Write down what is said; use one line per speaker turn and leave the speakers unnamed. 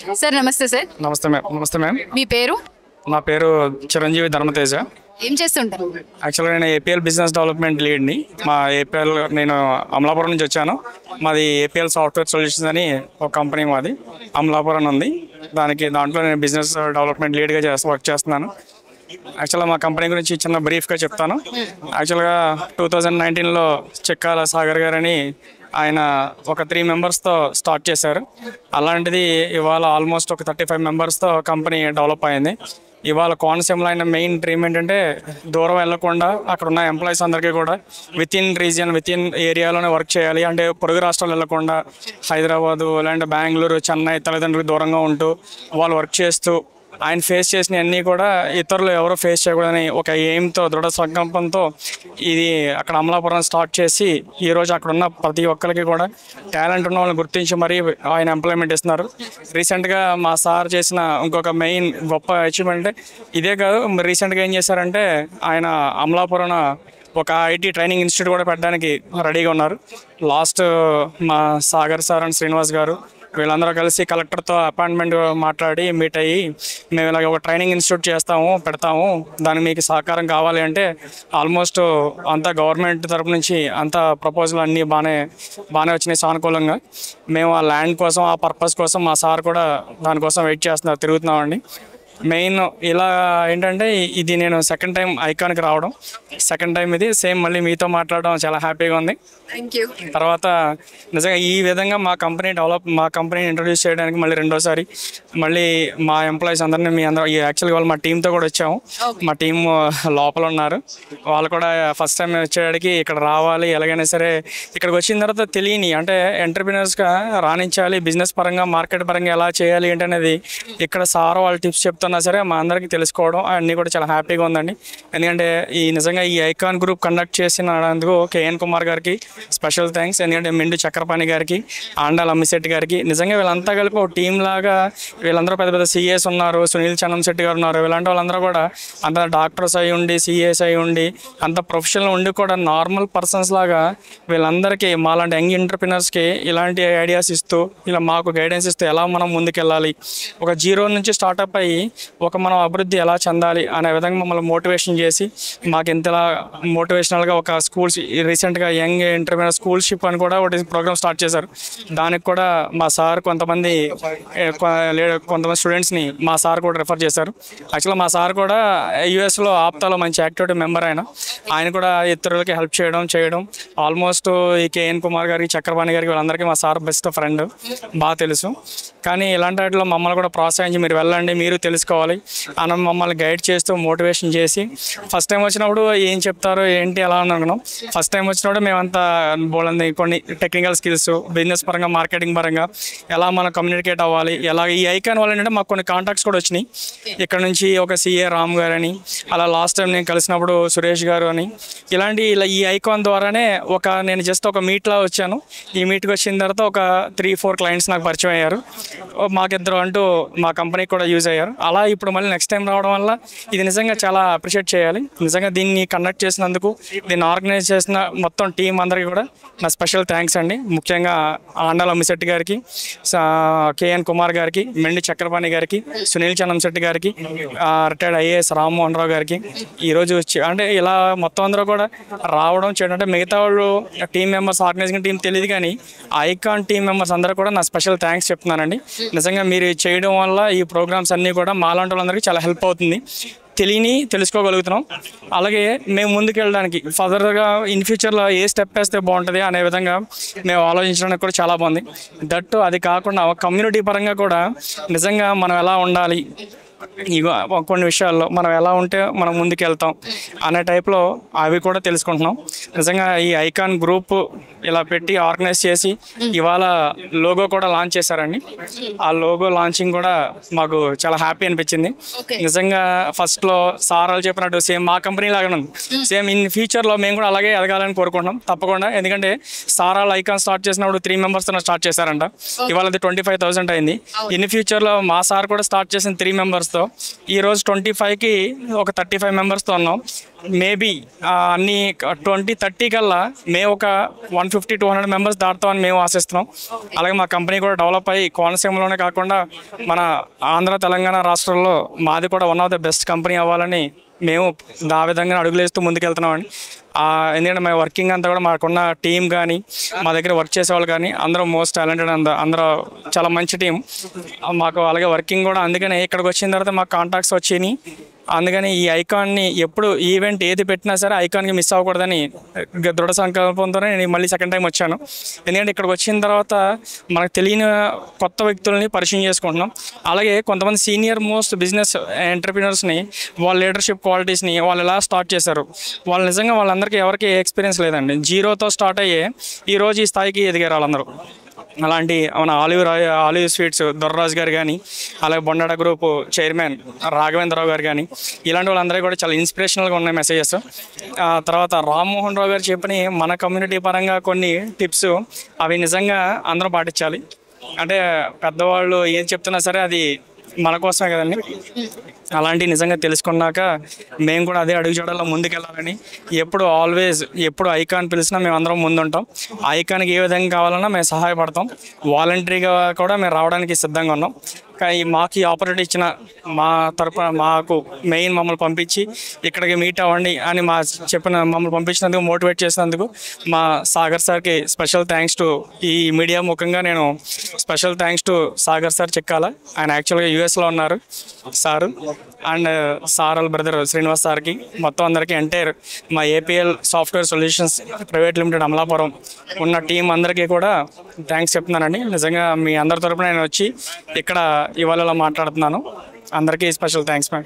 Sir నమస్తే sir.
నమస్తే ma'am. నమస్తే మ్యామ్.
మీ పేరు?
నా పేరు చిరంజీవి ధర్మతేజ.
ఏం చేస్తుంటారు?
యాక్చువల్గా నేను ఏపీఎల్ బిజినెస్ డెవలప్మెంట్ లీడ్ని. మా ఏపీఎల్ నేను అమలాపురం నుంచి వచ్చాను. మాది ఏపీఎల్ సాఫ్ట్వేర్ సొల్యూషన్స్ అని ఒక కంపెనీ మాది అమలాపురం ఉంది. దాంట్లో నేను బిజినెస్ డెవలప్మెంట్ లీడ్గా వర్క్ చేస్తున్నాను. యాక్చువల్గా మా కంపెనీ గురించి చిన్న బ్రీఫ్గా చెప్తాను. యాక్చువల్గా 2019లో చెక్కాల సాగర్ గారని ఆయన ఒక 3 మెంబర్స్తో స్టార్ట్ చేశారు. అలాంటిది ఇవాళ ఆల్మోస్ట్ ఒక 35 మెంబర్స్తో కంపెనీ డెవలప్ అయింది. ఇవాళ కోనసీమలో అయిన మెయిన్ డ్రీమ్ ఏంటంటే దూరం వెళ్లకుండా అక్కడ ఉన్న ఎంప్లాయీస్ అందరికీ కూడా with in region with in ఏరియాలోనే వర్క్ చేయాలి. అంటే పొరుగు రాష్ట్రాలు వెళ్లకుండా హైదరాబాదు లేదంటే బెంగళూరు చెన్నై తల్లిదండ్రులకు దూరంగా ఉంటూ వాళ్ళు వర్క్ చేస్తూ ఆయన ఫేస్ చేసిన అన్నీ కూడా ఇతరులు ఎవరు ఫేస్ చేయకూడదని ఒక ఎయిమ్తో దృఢ సంకల్పంతో ఇది అక్కడ అమలాపురం స్టార్ట్ చేసి ఈరోజు అక్కడ ఉన్న ప్రతి ఒక్కరికి కూడా టాలెంట్ ఉన్న వాళ్ళని గుర్తించి మరీ ఆయన ఎంప్లాయ్మెంట్ ఇస్తున్నారు. రీసెంట్గా మా సార్ చేసిన ఇంకొక మెయిన్ గొప్ప అచీవ్మెంట్ ఇదే కాదు. రీసెంట్గా ఏం చేశారంటే ఆయన అమలాపురం ఒక ఐటీ ట్రైనింగ్ ఇన్స్టిట్యూట్ కూడా పెట్టడానికి రెడీగా ఉన్నారు. లాస్ట్ మా సాగర్ సార్ అండ్ శ్రీనివాస్ గారు వీళ్ళందరూ కలిసి కలెక్టర్తో అపాయింట్మెంట్ మాట్లాడి మీట్ అయ్యి మేము ఇలాగ ఒక ట్రైనింగ్ ఇన్స్టిట్యూట్ పెడతాము, దానికి మీకు సహకారం కావాలి అంటే ఆల్మోస్ట్ అంతా గవర్నమెంట్ తరపు నుంచి అంతా ప్రపోజల్ అన్నీ బాగానే వచ్చినాయి సానుకూలంగా. మేము ఆ ల్యాండ్ కోసం ఆ పర్పస్ కోసం మా సార్ కూడా దానికోసం వెయిట్ చేస్తున్నారు, తిరుగుతున్నామండి. మెయిన్ ఇలా ఏంటంటే ఇది నేను సెకండ్ టైం ఐకాన్కి రావడం, సెకండ్ టైం ఇది సేమ్ మళ్ళీ మీతో మాట్లాడడం చాలా హ్యాపీగా ఉంది.
Thank you.
తర్వాత నిజంగా ఈ విధంగా మా కంపెనీని ఇంట్రొడ్యూస్ చేయడానికి మళ్ళీ రెండోసారి మళ్ళీ మా ఎంప్లాయీస్ అందరినీ మీ అందరూ యాక్చువల్గా వాళ్ళు మా టీంతో కూడా వచ్చాము. మా టీం లోపల ఉన్నారు. వాళ్ళు కూడా ఫస్ట్ టైం వచ్చేటికి ఇక్కడ రావాలి, ఎలాగైనా సరే ఇక్కడికి వచ్చిన తర్వాత తెలియని అంటే ఎంటర్ప్రినర్స్గా రాణించాలి, బిజినెస్ పరంగా మార్కెట్ పరంగా ఎలా చేయాలి ఏంటనేది ఇక్కడ సార్ వాళ్ళు టిప్స్ చెప్తున్నా సరే మా అందరికీ తెలుసుకోవడం అన్నీ కూడా చాలా హ్యాపీగా ఉందండి. ఎందుకంటే నిజంగా ఈ ఐకాన్ గ్రూప్ కండక్ట్ చేసినందుకు కేఎన్ కుమార్ గారికి స్పెషల్ థ్యాంక్స్. ఎందుకంటే మెండు చక్రపాణి గారికి, ఆండాల్ అమ్మిశెట్టి గారికి నిజంగా వీళ్ళంతా కలిపి ఒక టీం లాగా వీళ్ళందరూ పెద్ద పెద్ద సిఏస్ ఉన్నారు, సునీల్ చన్నంశెట్టి గారు ఉన్నారు. ఇలాంటి వాళ్ళందరూ కూడా అంత డాక్టర్స్ అయి ఉండి సిఏస్ అయి ఉండి అంత ప్రొఫెషనల్ ఉండి కూడా నార్మల్ పర్సన్స్ లాగా వీళ్ళందరికీ మాలాంటి యంగ్ ఎంటర్ప్రినర్స్కి ఇలాంటి ఐడియాస్ ఇస్తూ ఇలా మాకు గైడెన్స్ ఇస్తూ ఎలా మనం ముందుకెళ్ళాలి, ఒక జీరో నుంచి స్టార్ట్అప్ అయ్యి ఒక మనం అభివృద్ధి ఎలా చెందాలి అనే విధంగా మమ్మల్ని మోటివేషన్ చేసి మాకు ఇంతలా మోటివేషనల్గా ఒక స్కూల్స్ రీసెంట్గా యంగ్ ఎంటర్ప్రినర్ స్కూల్షిప్ అని కూడా ఒకటి ప్రోగ్రామ్ స్టార్ట్ చేశారు. దానికి కూడా మా సార్ కొంతమంది స్టూడెంట్స్ని మా సార్ కూడా రిఫర్ చేశారు. యాక్చువల్గా మా సార్ కూడా యూఎస్లో ఆప్తాలో మంచి యాక్టివిటీ మెంబర్ ఆయన కూడా ఇతరులకి హెల్ప్ చేయడం ఆల్మోస్ట్ ఈ కేఎన్ కుమార్ గారికి, చక్రపాణి గారికి వీళ్ళందరికీ మా సార్ బెస్ట్ ఫ్రెండ్, బాగా తెలుసు. కానీ ఇలాంటి వాటిలో మమ్మల్ని కూడా ప్రోత్సహించి మీరు వెళ్ళండి, మీరు తెలుసుకోవాలి అని మమ్మల్ని గైడ్ చేస్తూ మోటివేషన్ చేసి ఫస్ట్ టైం వచ్చినప్పుడు ఏం చెప్తారో ఏంటి ఎలా అనుకున్నాం. ఫస్ట్ టైం వచ్చినప్పుడు మేమంతా బోల్డ్ కొన్ని టెక్నికల్ స్కిల్స్, బిజినెస్ పరంగా మార్కెటింగ్ పరంగా ఎలా మనం కమ్యూనికేట్ అవ్వాలి, ఎలా ఈ ఐకాన్ వల్ల ఏంటంటే మాకు కొన్ని కాంటాక్ట్స్ కూడా వచ్చినాయి. ఇక్కడ నుంచి ఒక సిఏ రామ్ గారు అని, అలా లాస్ట్ టైం నేను కలిసినప్పుడు సురేష్ గారు అని, ఇలా ఈ ఐకాన్ ద్వారానే నేను జస్ట్ ఒక మీట్లా వచ్చాను. ఈ మీట్కి వచ్చిన తర్వాత ఒక 3-4 క్లయింట్స్ నాకు పరిచయం అయ్యారు. మాకిద్దరు అంటూ మా కంపెనీకి కూడా యూజ్ అయ్యారు. అలా ఇప్పుడు మళ్ళీ నెక్స్ట్ టైం రావడం వల్ల ఇది నిజంగా చాలా అప్రిషియేట్ చేయాలి. నిజంగా దీన్ని కండక్ట్ చేసినందుకు, దీన్ని ఆర్గనైజ్ చేసిన మొత్తం టీం అందరికీ కూడా నా స్పెషల్ థ్యాంక్స్ అండి. ముఖ్యంగా ఆండాల్ అమ్మిశెట్టి గారికి, కేఎన్ కుమార్ గారికి, మెండి చక్రపాణి గారికి, సునీల్ చన్నంశెట్టి గారికి, రిటైర్డ్ ఐఏఎస్ రామ్మోహన్ రావు గారికి ఈరోజు అంటే ఇలా మొత్తం అందరూ కూడా రావడం చేయడం. అంటే మిగతా వాళ్ళు టీం మెంబర్స్ ఆర్గనైజింగ్ టీం తెలియదు కానీ ఐకాన్ టీం మెంబర్స్ అందరూ కూడా నా స్పెషల్ థ్యాంక్స్ చెప్తున్నానండి. నిజంగా మీరు చేయడం వల్ల ఈ ప్రోగ్రామ్స్ అన్నీ కూడా మాలాంటి వాళ్ళందరికీ చాలా హెల్ప్ అవుతుంది, తెలుసుకోగలుగుతున్నాం. అలాగే మేము ముందుకెళ్ళడానికి ఫర్దర్గా ఇన్ ఫ్యూచర్లో ఏ స్టెప్ వేస్తే బాగుంటుంది అనే విధంగా మేము ఆలోచించడానికి కూడా చాలా బాగుంది. దట్టు అది కాకుండా కమ్యూనిటీ పరంగా కూడా నిజంగా మనం ఎలా ఉండాలి, కొన్ని విషయాల్లో మనం ఎలా ఉంటే మనం ముందుకు వెళ్తాం అనే టైప్లో అవి కూడా తెలుసుకుంటున్నాం. నిజంగా ఈ ఐకాన్ గ్రూప్ ఇలా పెట్టి ఆర్గనైజ్ చేసి ఇవాళ లోగో కూడా లాంచ్ చేశారండి. ఆ లోగో లాంచింగ్ కూడా మాకు చాలా హ్యాపీ అనిపించింది. నిజంగా ఫస్ట్లో సార్ వాళ్ళు చెప్పినట్టు సేమ్ మా కంపెనీ లాగానే ఉంది. సేమ్ ఇన్ ఫ్యూచర్లో మేము కూడా అలాగే ఎదగాలని కోరుకుంటున్నాం తప్పకుండా. ఎందుకంటే సార్ వాళ్ళు ఐకాన్ స్టార్ట్ చేసినప్పుడు 3 మెంబర్స్తో స్టార్ట్ చేశారంట. ఇవాళ అది 25,000 అయింది. ఇన్ ఫ్యూచర్లో మా సార్ కూడా స్టార్ట్ చేసిన 3 మెంబర్స్ మెంబర్స్తో, ఈరోజు 25కి ఒక 35 మెంబర్స్తో ఉన్నాం. మేబీ అన్ని 2030 కల్లా మేము ఒక 150-200 మెంబర్స్ దాటుతామని మేము ఆశిస్తున్నాం. అలాగే మా కంపెనీ కూడా డెవలప్ అయ్యి కోనసీమలోనే కాకుండా మన ఆంధ్ర తెలంగాణ రాష్ట్రాల్లో మాది కూడా one of the best company అవ్వాలని మేము ఆ విధంగా అడుగులేస్తూ ముందుకెళ్తున్నామండి. ఎందుకంటే మా వర్కింగ్ అంతా కూడా మాకున్న టీం కానీ మా దగ్గర వర్క్ చేసేవాళ్ళు కానీ అందరూ మోస్ట్ టాలెంటెడ్, అందరూ చాలా మంచి టీం మాకు. అలాగే వర్కింగ్ కూడా అందుకనే ఇక్కడికి వచ్చిన తర్వాత మాకు కాంటాక్ట్స్ వచ్చినాయి. అందుకని ఈ ఐకాన్ని ఎప్పుడు ఈవెంట్ ఏది పెట్టినా సరే ఐకాన్కి మిస్ అవ్వకూడదని దృఢ సంకల్పంతోనే నేను మళ్ళీ సెకండ్ టైం వచ్చాను. ఎందుకంటే ఇక్కడికి వచ్చిన తర్వాత మనకు తెలియని కొత్త వ్యక్తులని పరిచయం చేసుకుంటున్నాం. అలాగే కొంతమంది సీనియర్ మోస్ట్ బిజినెస్ ఎంటర్ప్రినర్స్ని, వాళ్ళ లీడర్షిప్ క్వాలిటీస్ని వాళ్ళు ఎలా స్టార్ట్ చేశారు, వాళ్ళు నిజంగా వాళ్ళందరికీ ఎవరికి ఎక్స్పీరియన్స్ లేదండి. జీరోతో స్టార్ట్ అయ్యే ఈరోజు ఈ స్థాయికి ఎదిగారు వాళ్ళందరూ. అలాంటి మన ఆలివ్ స్వీట్స్ దొర్రాజు గారు కానీ, అలాగే బొండాడ గ్రూప్ చైర్మన్ రాఘవేంద్రరావు గారు కానీ, ఇలాంటి వాళ్ళందరికీ కూడా చాలా ఇన్స్పిరేషనల్గా ఉన్నాయి మెసేజెస్. తర్వాత రామ్మోహన్ రావు గారు చెప్పిన మన కమ్యూనిటీ పరంగా కొన్ని టిప్స్, అవి నిజంగా అందరూ పాటించాలి. అంటే పెద్దవాళ్ళు ఏం చెప్తున్నా సరే అది మన కోసమే కదండి. అలాంటివి నిజంగా తెలుసుకున్నాక మేము కూడా అదే అడుగుజాడల్లో ముందుకెళ్ళాలని, ఎప్పుడు ఐకాన్ పిలిచినా మేము అందరం ముందుంటాం. ఐకాన్కి ఏ విధంగా కావాలన్నా మేము సహాయపడతాం. వాలంటరీగా కూడా మేము రావడానికి సిద్ధంగా ఉన్నాం. కానీ మాకు ఈ ఆపర్చునిటీ ఇచ్చిన మా తరపున మాకు మెయిన్ మమ్మల్ని పంపించి ఇక్కడికి మీట్ అవ్వండి అని మమ్మల్ని పంపించినందుకు, మోటివేట్ చేసినందుకు మా సాగర్ సార్కి స్పెషల్ థ్యాంక్స్ టు ఈ మీడియా ముఖంగా నేను special thanks to Sagar sir Chekkala. ఆయన యాక్చువల్గా యూఎస్లో ఉన్నారు సారు. అండ్ సార్ వాళ్ళ బ్రదర్ శ్రీనివాస్ సార్కి, మొత్తం అందరికీ ఎంటైర్ మా APL software solutions private limited Amalapuram ఉన్న టీం అందరికీ కూడా థ్యాంక్స్ చెప్తున్నానండి. నిజంగా మీ అందరి తరపున నేను వచ్చి ఇక్కడ ఇవాళ మాట్లాడుతున్నాను. అందరికీ స్పెషల్ థ్యాంక్స్ మ్యామ్.